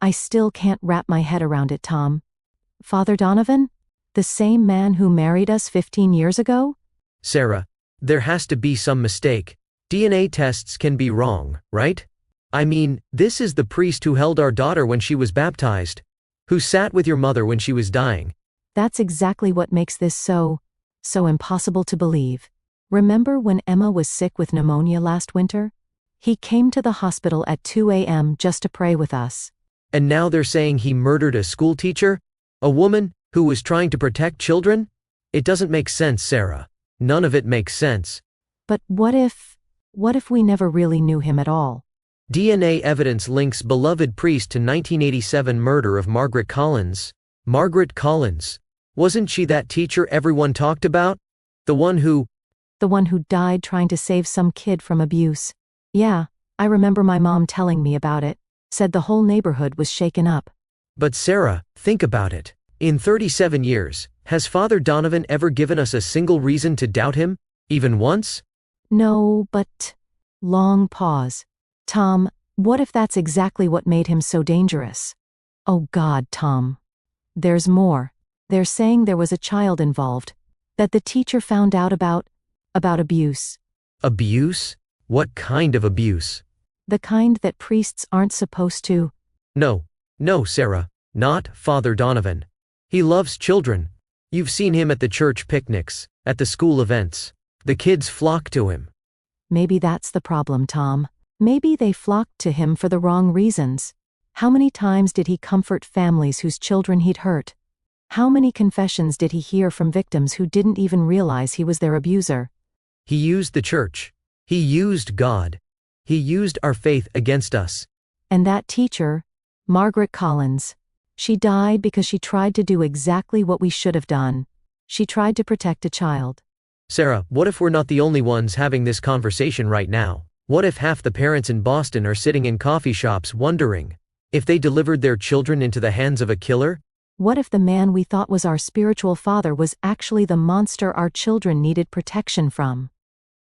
I still can't wrap my head around it, Tom. Father Donovan? The same man who married us 15 years ago? Sarah, there has to be some mistake. DNA tests can be wrong, right? I mean, this is the priest who held our daughter when she was baptized, who sat with your mother when she was dying. That's exactly what makes this so impossible to believe. Remember when Emma was sick with pneumonia last winter? He came to the hospital at 2 a.m. just to pray with us. And now they're saying he murdered a school teacher? A woman who was trying to protect children? It doesn't make sense, Sarah. None of it makes sense. But what if we never really knew him at all? DNA evidence links beloved priest to 1987 murder of Margaret Collins. Margaret Collins. Wasn't she that teacher everyone talked about? The one who died trying to save some kid from abuse. Yeah, I remember my mom telling me about it. Said the whole neighborhood was shaken up. But Sarah, think about it. In 37 years, has Father Donovan ever given us a single reason to doubt him? Even once? No, but... Long pause. Tom, what if that's exactly what made him so dangerous? Oh God, Tom. There's more. They're saying there was a child involved. That the teacher found out about abuse. Abuse? What kind of abuse? The kind that priests aren't supposed to. No, Sarah. Not Father Donovan. He loves children. You've seen him at the church picnics, at the school events. The kids flock to him. Maybe that's the problem, Tom. Maybe they flocked to him for the wrong reasons. How many times did he comfort families whose children he'd hurt? How many confessions did he hear from victims who didn't even realize he was their abuser? He used the church. He used God. He used our faith against us. And that teacher, Margaret Collins, she died because she tried to do exactly what we should have done. She tried to protect a child. Sarah, what if we're not the only ones having this conversation right now? What if half the parents in Boston are sitting in coffee shops wondering if they delivered their children into the hands of a killer? What if the man we thought was our spiritual father was actually the monster our children needed protection from?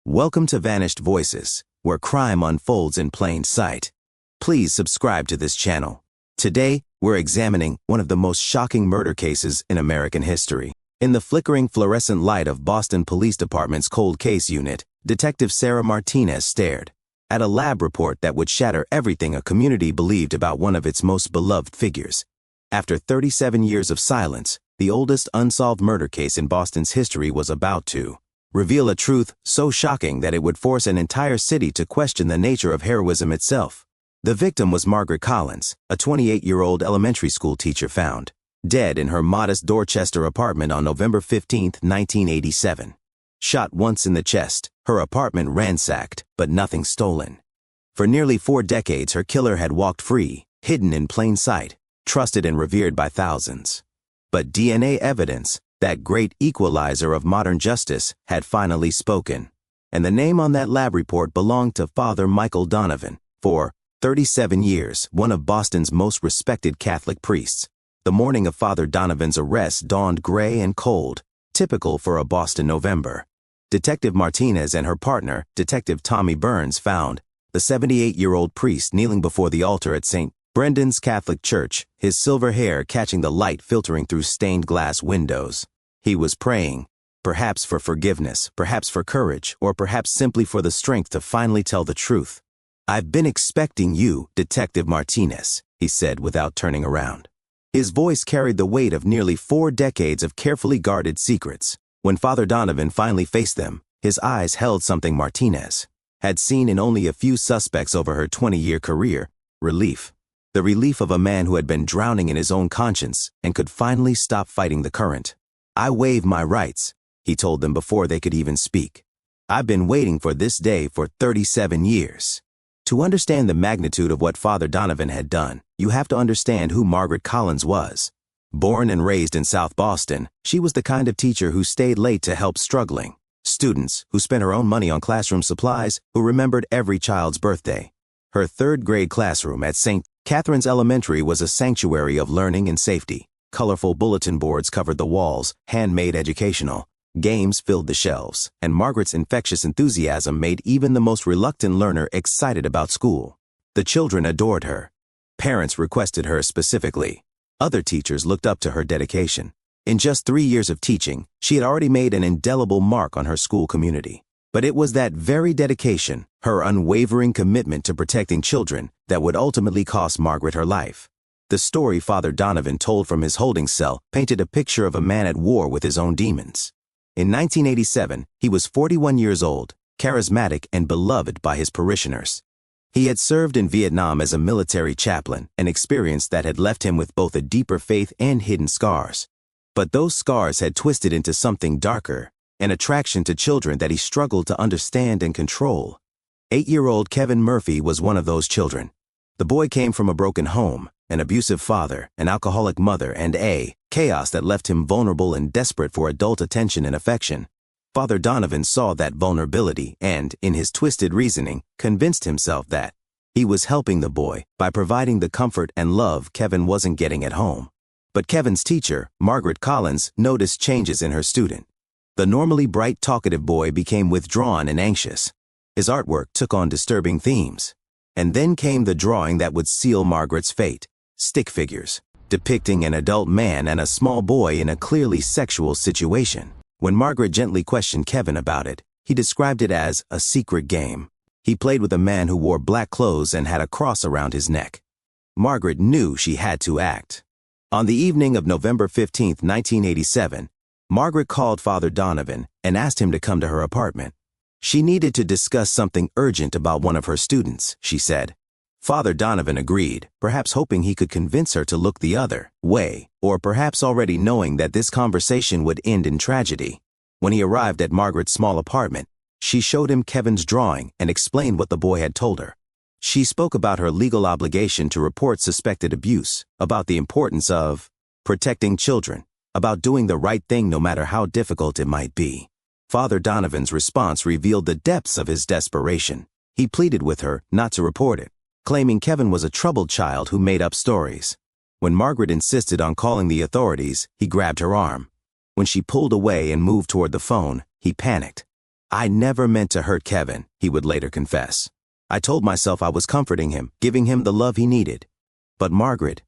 Welcome to Vanished Voices, where crime unfolds in plain sight. Please subscribe to this channel. Today, we're examining one of the most shocking murder cases in American history. In the flickering fluorescent light of Boston Police Department's cold case unit, Detective Sarah Martinez stared at a lab report that would shatter everything a community believed about one of its most beloved figures. After 37 years of silence, the oldest unsolved murder case in Boston's history was about to reveal a truth so shocking that it would force an entire city to question the nature of heroism itself. The victim was Margaret Collins, a 28-year-old elementary school teacher found dead in her modest Dorchester apartment on November 15, 1987. Shot once in the chest, her apartment ransacked, but nothing stolen. For nearly 4 decades, her killer had walked free, hidden in plain sight, trusted and revered by thousands. But DNA evidence, that great equalizer of modern justice, had finally spoken. And the name on that lab report belonged to Father Michael Donovan, for 37 years, one of Boston's most respected Catholic priests. The morning of Father Donovan's arrest dawned gray and cold, typical for a Boston November. Detective Martinez and her partner, Detective Tommy Burns, found the 78-year-old priest kneeling before the altar at St. Brendan's Catholic Church, his silver hair catching the light filtering through stained glass windows. He was praying, perhaps for forgiveness, perhaps for courage, or perhaps simply for the strength to finally tell the truth. "I've been expecting you, Detective Martinez," he said without turning around. His voice carried the weight of nearly 4 decades of carefully guarded secrets. When Father Donovan finally faced them, his eyes held something Martinez had seen in only a few suspects over her 20-year career: relief. The relief of a man who had been drowning in his own conscience and could finally stop fighting the current. "I waive my rights," he told them before they could even speak. "I've been waiting for this day for 37 years. To understand the magnitude of what Father Donovan had done, you have to understand who Margaret Collins was. Born and raised in South Boston, she was the kind of teacher who stayed late to help struggling students, who spent her own money on classroom supplies, who remembered every child's birthday. Her 3rd grade classroom at St. Catherine's Elementary was a sanctuary of learning and safety. Colorful bulletin boards covered the walls, handmade educational. Games filled the shelves, and Margaret's infectious enthusiasm made even the most reluctant learner excited about school. The children adored her. Parents requested her specifically. Other teachers looked up to her dedication. In just 3 years of teaching, she had already made an indelible mark on her school community. But it was that very dedication, her unwavering commitment to protecting children, that would ultimately cost Margaret her life. The story Father Donovan told from his holding cell painted a picture of a man at war with his own demons. In 1987, he was 41 years old, charismatic and beloved by his parishioners. He had served in Vietnam as a military chaplain, an experience that had left him with both a deeper faith and hidden scars. But those scars had twisted into something darker, an attraction to children that he struggled to understand and control. 8-year-old Kevin Murphy was one of those children. The boy came from a broken home, an abusive father, an alcoholic mother, and chaos that left him vulnerable and desperate for adult attention and affection. Father Donovan saw that vulnerability and, in his twisted reasoning, convinced himself that he was helping the boy by providing the comfort and love Kevin wasn't getting at home. But Kevin's teacher, Margaret Collins, noticed changes in her student. The normally bright, talkative boy became withdrawn and anxious. His artwork took on disturbing themes. And then came the drawing that would seal Margaret's fate: stick figures, depicting an adult man and a small boy in a clearly sexual situation. When Margaret gently questioned Kevin about it, he described it as a secret game. He played with a man who wore black clothes and had a cross around his neck. Margaret knew she had to act. On the evening of November 15, 1987, Margaret called Father Donovan and asked him to come to her apartment. She needed to discuss something urgent about one of her students, she said. Father Donovan agreed, perhaps hoping he could convince her to look the other way, or perhaps already knowing that this conversation would end in tragedy. When he arrived at Margaret's small apartment, she showed him Kevin's drawing and explained what the boy had told her. She spoke about her legal obligation to report suspected abuse, about the importance of protecting children, about doing the right thing no matter how difficult it might be. Father Donovan's response revealed the depths of his desperation. He pleaded with her not to report it, claiming Kevin was a troubled child who made up stories. When Margaret insisted on calling the authorities, he grabbed her arm. When she pulled away and moved toward the phone, he panicked. "I never meant to hurt Kevin," he would later confess. "I told myself I was comforting him, giving him the love he needed. But Margaret,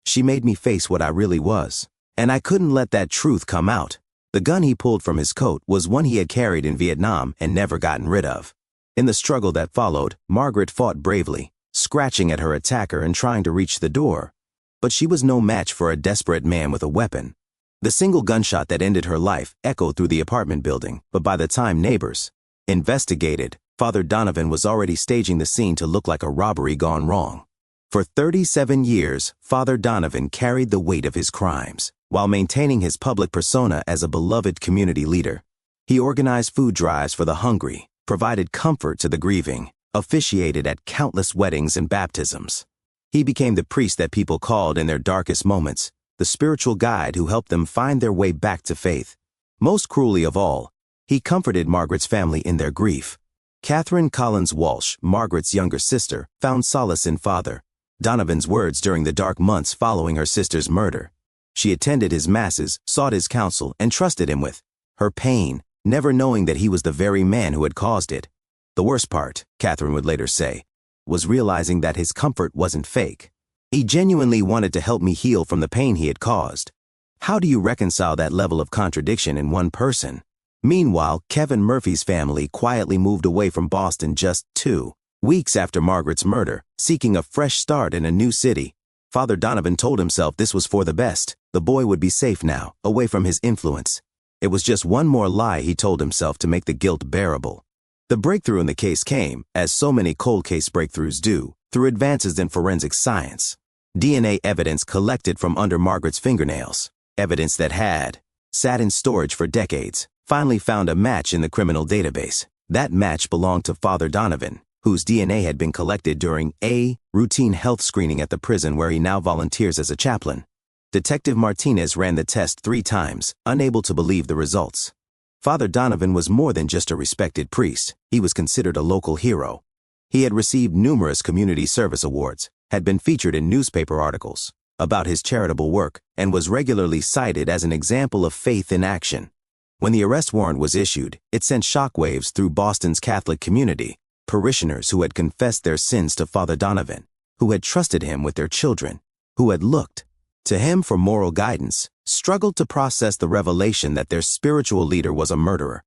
she made me face what I really was. And I couldn't let that truth come out." The gun he pulled from his coat was one he had carried in Vietnam and never gotten rid of. In the struggle that followed, Margaret fought bravely, scratching at her attacker and trying to reach the door. But she was no match for a desperate man with a weapon. The single gunshot that ended her life echoed through the apartment building, but by the time neighbors investigated, Father Donovan was already staging the scene to look like a robbery gone wrong. For 37 years, Father Donovan carried the weight of his crimes, while maintaining his public persona as a beloved community leader. He organized food drives for the hungry, provided comfort to the grieving, officiated at countless weddings and baptisms. He became the priest that people called in their darkest moments, the spiritual guide who helped them find their way back to faith. Most cruelly of all, he comforted Margaret's family in their grief. Catherine Collins Walsh, Margaret's younger sister, found solace in Father Donovan's words during the dark months following her sister's murder. She attended his masses, sought his counsel, and trusted him with her pain, never knowing that he was the very man who had caused it. The worst part, Catherine would later say, was realizing that his comfort wasn't fake. He genuinely wanted to help me heal from the pain he had caused. How do you reconcile that level of contradiction in one person? Meanwhile, Kevin Murphy's family quietly moved away from Boston just 2 weeks after Margaret's murder, seeking a fresh start in a new city. Father Donovan told himself this was for the best. The boy would be safe now, away from his influence. It was just one more lie he told himself to make the guilt bearable. The breakthrough in the case came, as so many cold case breakthroughs do, through advances in forensic science. DNA evidence collected from under Margaret's fingernails, evidence that had sat in storage for decades, finally found a match in the criminal database. That match belonged to Father Donovan, whose DNA had been collected during a routine health screening at the prison where he now volunteers as a chaplain. Detective Martinez ran the test 3 times, unable to believe the results. Father Donovan was more than just a respected priest. He was considered a local hero. He had received numerous community service awards, had been featured in newspaper articles about his charitable work, and was regularly cited as an example of faith in action. When the arrest warrant was issued, it sent shockwaves through Boston's Catholic community. Parishioners who had confessed their sins to Father Donovan, who had trusted him with their children, who had looked to him for moral guidance, struggled to process the revelation that their spiritual leader was a murderer.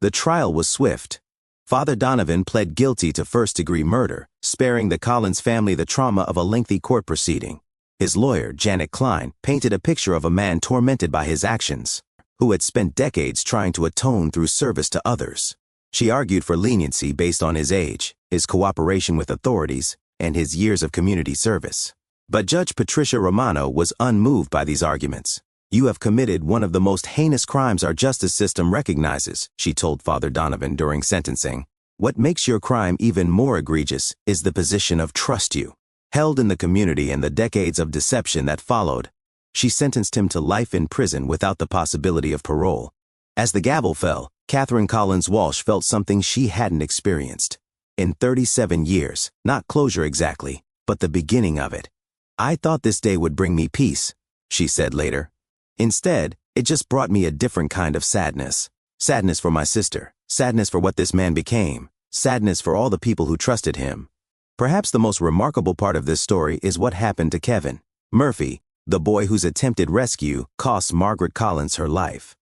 The trial was swift. Father Donovan pled guilty to first-degree murder, sparing the Collins family the trauma of a lengthy court proceeding. His lawyer, Janet Klein, painted a picture of a man tormented by his actions, who had spent decades trying to atone through service to others. She argued for leniency based on his age, his cooperation with authorities, and his years of community service. But Judge Patricia Romano was unmoved by these arguments. "You have committed one of the most heinous crimes our justice system recognizes," she told Father Donovan during sentencing. "What makes your crime even more egregious is the position of trust you held in the community and the decades of deception that followed." She sentenced him to life in prison without the possibility of parole. As the gavel fell, Catherine Collins Walsh felt something she hadn't experienced in 37 years, not closure exactly, but the beginning of it. "I thought this day would bring me peace," she said later. "Instead, it just brought me a different kind of sadness. Sadness for my sister, sadness for what this man became, sadness for all the people who trusted him." Perhaps the most remarkable part of this story is what happened to Kevin Murphy, the boy whose attempted rescue cost Margaret Collins her life.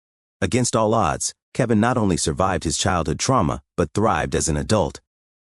Against all odds, Kevin not only survived his childhood trauma, but thrived as an adult.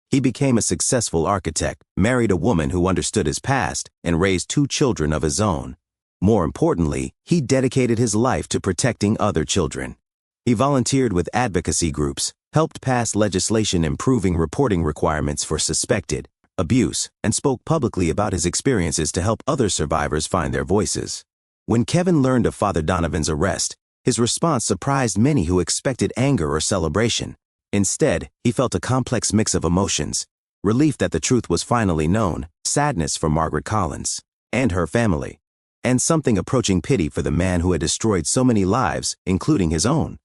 He became a successful architect, married a woman who understood his past, and raised 2 children of his own. More importantly, he dedicated his life to protecting other children. He volunteered with advocacy groups, helped pass legislation improving reporting requirements for suspected abuse, and spoke publicly about his experiences to help other survivors find their voices. When Kevin learned of Father Donovan's arrest, his response surprised many who expected anger or celebration. Instead, he felt a complex mix of emotions: relief that the truth was finally known, sadness for Margaret Collins and her family, and something approaching pity for the man who had destroyed so many lives, including his own.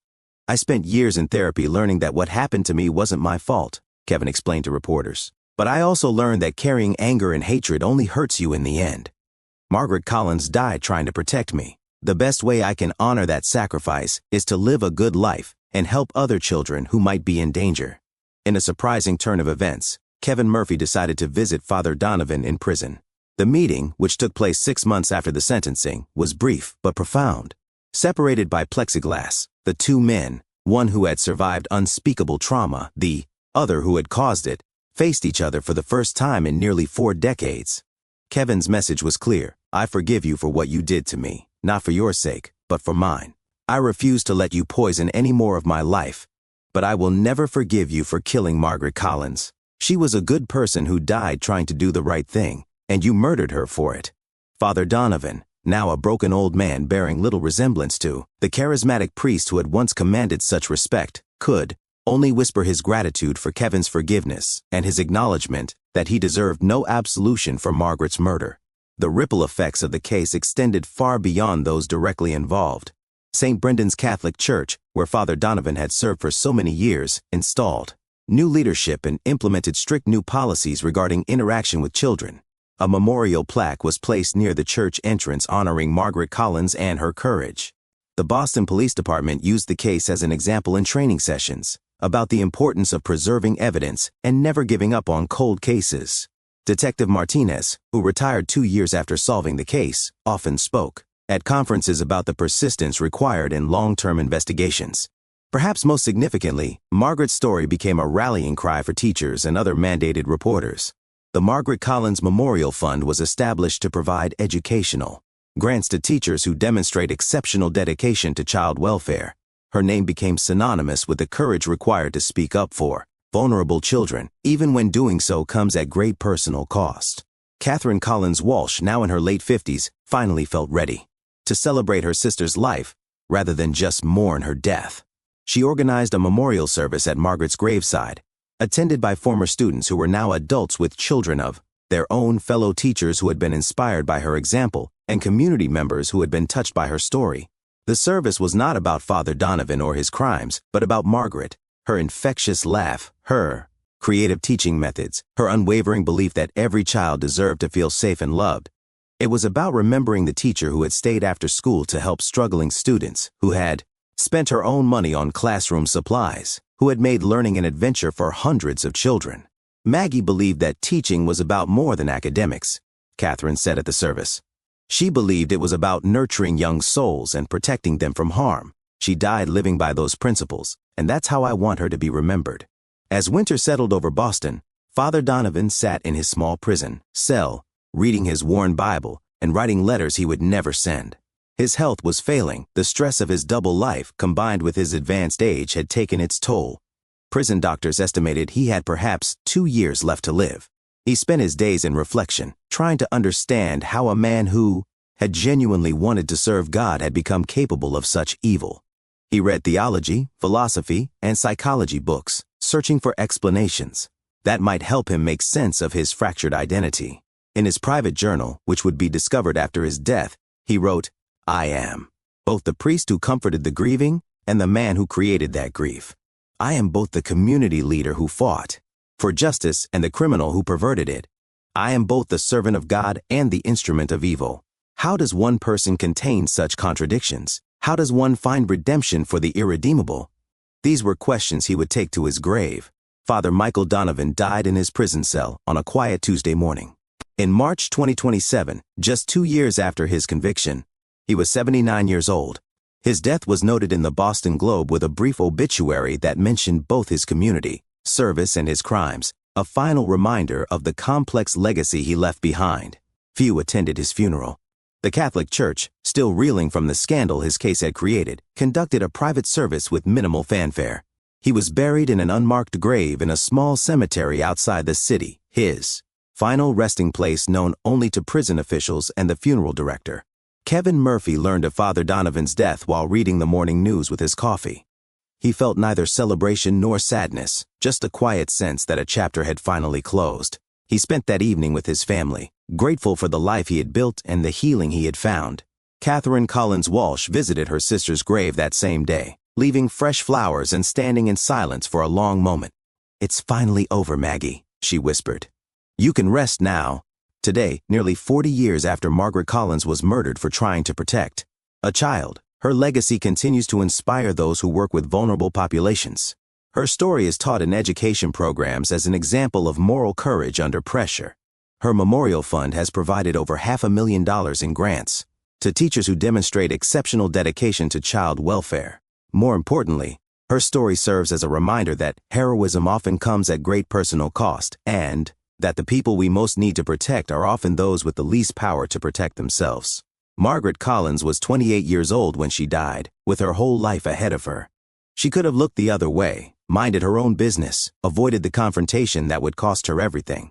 "I spent years in therapy learning that what happened to me wasn't my fault," Kevin explained to reporters. "But I also learned that carrying anger and hatred only hurts you in the end. Margaret Collins died trying to protect me. The best way I can honor that sacrifice is to live a good life and help other children who might be in danger." In a surprising turn of events, Kevin Murphy decided to visit Father Donovan in prison. The meeting, which took place 6 months after the sentencing, was brief but profound. Separated by plexiglass, the 2 men, one who had survived unspeakable trauma, the other who had caused it, faced each other for the first time in nearly 4 decades. Kevin's message was clear: "I forgive you for what you did to me, not for your sake, but for mine. I refuse to let you poison any more of my life, but I will never forgive you for killing Margaret Collins. She was a good person who died trying to do the right thing, and you murdered her for it." Father Donovan, now a broken old man bearing little resemblance to the charismatic priest who had once commanded such respect, could only whisper his gratitude for Kevin's forgiveness and his acknowledgement that he deserved no absolution for Margaret's murder. The ripple effects of the case extended far beyond those directly involved. St. Brendan's Catholic Church, where Father Donovan had served for so many years, installed new leadership and implemented strict new policies regarding interaction with children. A memorial plaque was placed near the church entrance honoring Margaret Collins and her courage. The Boston Police Department used the case as an example in training sessions about the importance of preserving evidence and never giving up on cold cases. Detective Martinez, who retired 2 years after solving the case, often spoke at conferences about the persistence required in long-term investigations. Perhaps most significantly, Margaret's story became a rallying cry for teachers and other mandated reporters. The Margaret Collins Memorial Fund was established to provide educational grants to teachers who demonstrate exceptional dedication to child welfare. Her name became synonymous with the courage required to speak up for vulnerable children, even when doing so comes at great personal cost. Catherine Collins Walsh, now in her late 50s, finally felt ready to celebrate her sister's life rather than just mourn her death. She organized a memorial service at Margaret's graveside, attended by former students who were now adults with children of their own, fellow teachers who had been inspired by her example, and community members who had been touched by her story. The service was not about Father Donovan or his crimes, but about Margaret, her infectious laugh, her creative teaching methods, her unwavering belief that every child deserved to feel safe and loved. It was about remembering the teacher who had stayed after school to help struggling students, who had spent her own money on classroom supplies, who had made learning an adventure for hundreds of children. Maggie believed that teaching was about more than academics, Catherine said at the service. She believed it was about nurturing young souls and protecting them from harm. She died living by those principles, and that's how I want her to be remembered. As winter settled over Boston, Father Donovan sat in his small prison cell, reading his worn Bible and writing letters he would never send. His health was failing. The stress of his double life, combined with his advanced age, had taken its toll. Prison doctors estimated he had perhaps 2 years left to live. He spent his days in reflection, trying to understand how a man who had genuinely wanted to serve God had become capable of such evil. He read theology, philosophy, and psychology books, searching for explanations that might help him make sense of his fractured identity. In his private journal, which would be discovered after his death, he wrote, "I am both the priest who comforted the grieving and the man who created that grief. I am both the community leader who fought for justice and the criminal who perverted it. I am both the servant of God and the instrument of evil." How does one person contain such contradictions? How does one find redemption for the irredeemable? These were questions he would take to his grave. Father Michael Donovan died in his prison cell on a quiet Tuesday morning. In March 2027, just 2 years after his conviction, he was 79 years old. His death was noted in the Boston Globe with a brief obituary that mentioned both his community, service, and his crimes, a final reminder of the complex legacy he left behind. Few attended his funeral. The Catholic Church, still reeling from the scandal his case had created, conducted a private service with minimal fanfare. He was buried in an unmarked grave in a small cemetery outside the city, his final resting place known only to prison officials and the funeral director. Kevin Murphy learned of Father Donovan's death while reading the morning news with his coffee. He felt neither celebration nor sadness, just a quiet sense that a chapter had finally closed. He spent that evening with his family, grateful for the life he had built and the healing he had found. Catherine Collins Walsh visited her sister's grave that same day, leaving fresh flowers and standing in silence for a long moment. "It's finally over, Maggie," she whispered. "You can rest now." Today, nearly 40 years after Margaret Collins was murdered for trying to protect a child, her legacy continues to inspire those who work with vulnerable populations. Her story is taught in education programs as an example of moral courage under pressure. Her memorial fund has provided over $500,000 in grants to teachers who demonstrate exceptional dedication to child welfare. More importantly, her story serves as a reminder that heroism often comes at great personal cost and that the people we most need to protect are often those with the least power to protect themselves. Margaret Collins was 28 years old when she died, with her whole life ahead of her. She could have looked the other way, minded her own business, avoided the confrontation that would cost her everything.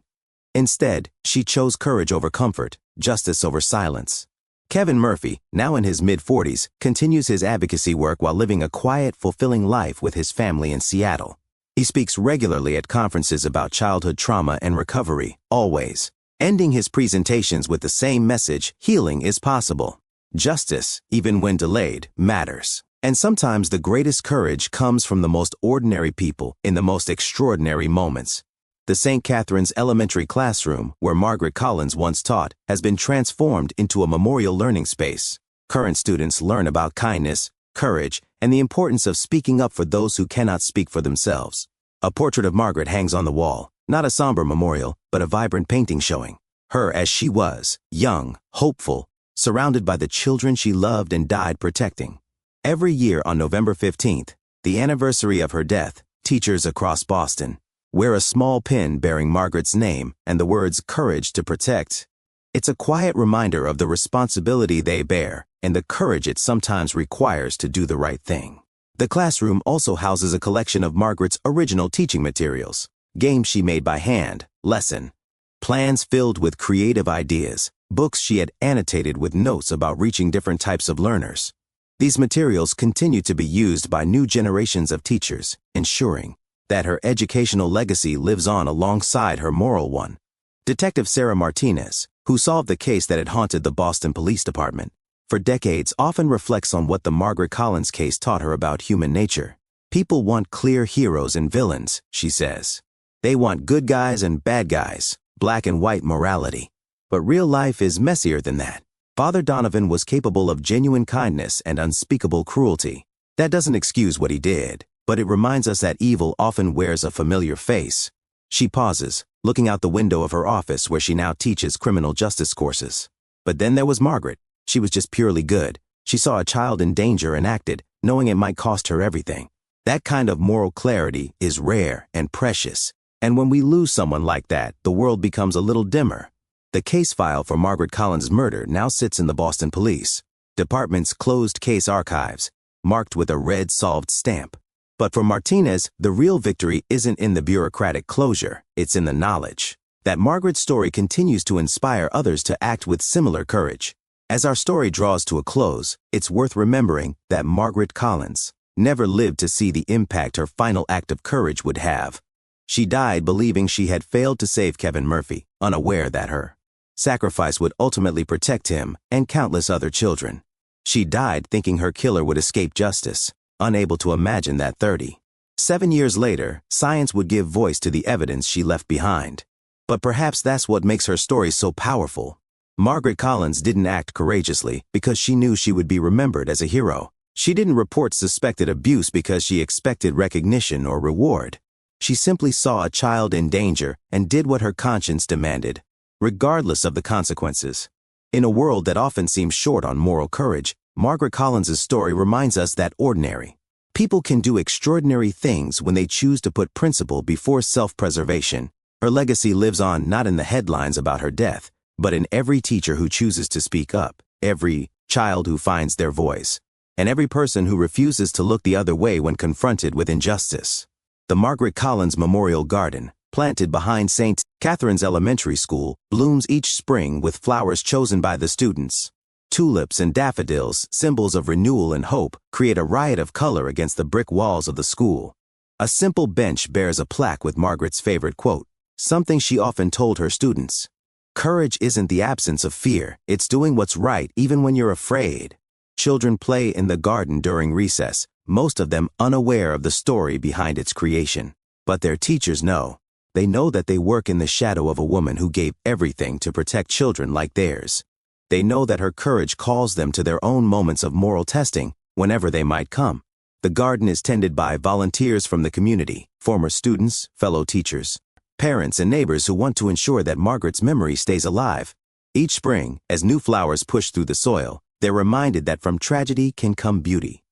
Instead, she chose courage over comfort, justice over silence. Kevin Murphy, now in his mid-40s, continues his advocacy work while living a quiet, fulfilling life with his family in Seattle. He speaks regularly at conferences about childhood trauma and recovery, always ending his presentations with the same message: healing is possible. Justice, even when delayed, matters. And sometimes the greatest courage comes from the most ordinary people in the most extraordinary moments. The St. Catherine's Elementary classroom, where Margaret Collins once taught, has been transformed into a memorial learning space. Current students learn about kindness, courage, and the importance of speaking up for those who cannot speak for themselves. A portrait of Margaret hangs on the wall, not a somber memorial, but a vibrant painting showing her as she was, young, hopeful, surrounded by the children she loved and died protecting. Every year on November 15th, the anniversary of her death, teachers across Boston wear a small pin bearing Margaret's name and the words "Courage to Protect." It's a quiet reminder of the responsibility they bear and the courage it sometimes requires to do the right thing. The classroom also houses a collection of Margaret's original teaching materials, games she made by hand, lesson plans filled with creative ideas, books she had annotated with notes about reaching different types of learners. These materials continue to be used by new generations of teachers, ensuring that her educational legacy lives on alongside her moral one. Detective Sarah Martinez, who solved the case that had haunted the Boston Police Department for decades, often reflects on what the Margaret Collins case taught her about human nature. People want clear heroes and villains, she says. They want good guys and bad guys, black and white morality. But real life is messier than that. Father Donovan was capable of genuine kindness and unspeakable cruelty. That doesn't excuse what he did, but it reminds us that evil often wears a familiar face. She pauses, looking out the window of her office where she now teaches criminal justice courses. But then there was Margaret. She was just purely good. She saw a child in danger and acted, knowing it might cost her everything. That kind of moral clarity is rare and precious. And when we lose someone like that, the world becomes a little dimmer. The case file for Margaret Collins' murder now sits in the Boston Police Department's closed case archives, marked with a red solved stamp. But for Martinez, the real victory isn't in the bureaucratic closure, it's in the knowledge that Margaret's story continues to inspire others to act with similar courage. As our story draws to a close, it's worth remembering that Margaret Collins never lived to see the impact her final act of courage would have. She died believing she had failed to save Kevin Murphy, unaware that her sacrifice would ultimately protect him and countless other children. She died thinking her killer would escape justice, unable to imagine that 37 years later, science would give voice to the evidence she left behind. But perhaps that's what makes her story so powerful. Margaret Collins didn't act courageously because she knew she would be remembered as a hero. She didn't report suspected abuse because she expected recognition or reward. She simply saw a child in danger and did what her conscience demanded, regardless of the consequences. In a world that often seems short on moral courage, Margaret Collins' story reminds us that ordinary people can do extraordinary things when they choose to put principle before self-preservation. Her legacy lives on not in the headlines about her death, but in every teacher who chooses to speak up, every child who finds their voice, and every person who refuses to look the other way when confronted with injustice. The Margaret Collins Memorial Garden, planted behind St. Catherine's Elementary School, blooms each spring with flowers chosen by the students. Tulips and daffodils, symbols of renewal and hope, create a riot of color against the brick walls of the school. A simple bench bears a plaque with Margaret's favorite quote, something she often told her students. Courage isn't the absence of fear, it's doing what's right even when you're afraid. Children play in the garden during recess, most of them unaware of the story behind its creation. But their teachers know. They know that they work in the shadow of a woman who gave everything to protect children like theirs. They know that her courage calls them to their own moments of moral testing, whenever they might come. The garden is tended by volunteers from the community, former students, fellow teachers, parents and neighbors who want to ensure that Margaret's memory stays alive. Each spring, as new flowers push through the soil, they're reminded that from tragedy can come beauty.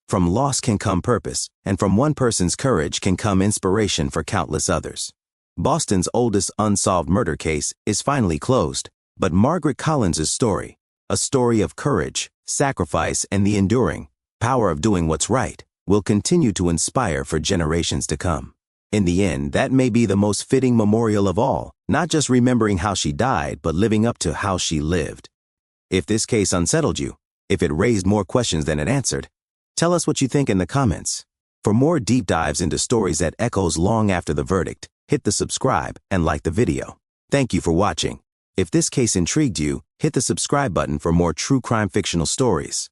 From loss can come purpose, and from one person's courage can come inspiration for countless others. Boston's oldest unsolved murder case is finally closed, but Margaret Collins' story, a story of courage, sacrifice, and the enduring power of doing what's right, will continue to inspire for generations to come. In the end, that may be the most fitting memorial of all, not just remembering how she died, but living up to how she lived. If this case unsettled you, if it raised more questions than it answered, tell us what you think in the comments. For more deep dives into stories that echoes long after the verdict, hit the subscribe and like the video. Thank you for watching. If this case intrigued you, hit the subscribe button for more true crime fictional stories.